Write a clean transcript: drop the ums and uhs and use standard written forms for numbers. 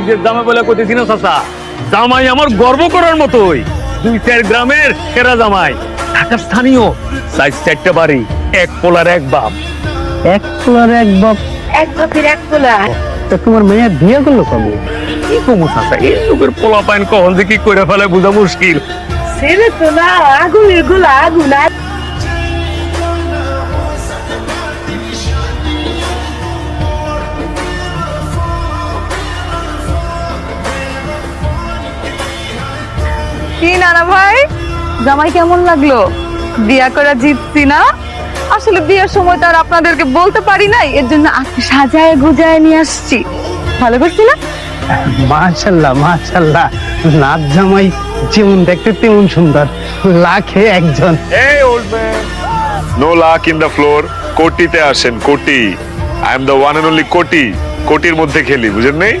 নিজের জামাই বলে কইতেছি না চাচা, জামাই আমার গর্ব করার মতোই। 2-4 গ্রামের সেরা জামাই, ঢাকার স্থানীয়, 4-4টা বাড়ি, 1 পোলার 1 বাপ। 1 পোলার 1 বাপ, 1 বাপের 1 পোলা। তা তোমার মেয়ে বিয়ে করলো কবে? কি কমু চাচা, এই লোকের পোলা পাইন কখন যে কি করে ফেলে বোঝা মুশকিল। ছেলে তো না, আগুনের গোলা আগুন। কি নানা ভাই, জামাই কেমন লাগলো? বিয়া করা জিতছি না? আসলে বিয়ের সময় তো আর আপনাদেরকে বলতে পারি নাই, এর জন্য আজকে সাজায় গুজায় নিয়ে আসছি। ভালো করছি না? মাশাআল্লাহ মাশাআল্লাহ, নাচ জামাই যেমন দেখতে তেমন সুন্দর, লাখে একজন। Hey old man, no luck in the floor. কোটিতে আসেন, কোটি। I am the one and only কোটি। কোটির মধ্যে খেলি, বুঝেন নাই?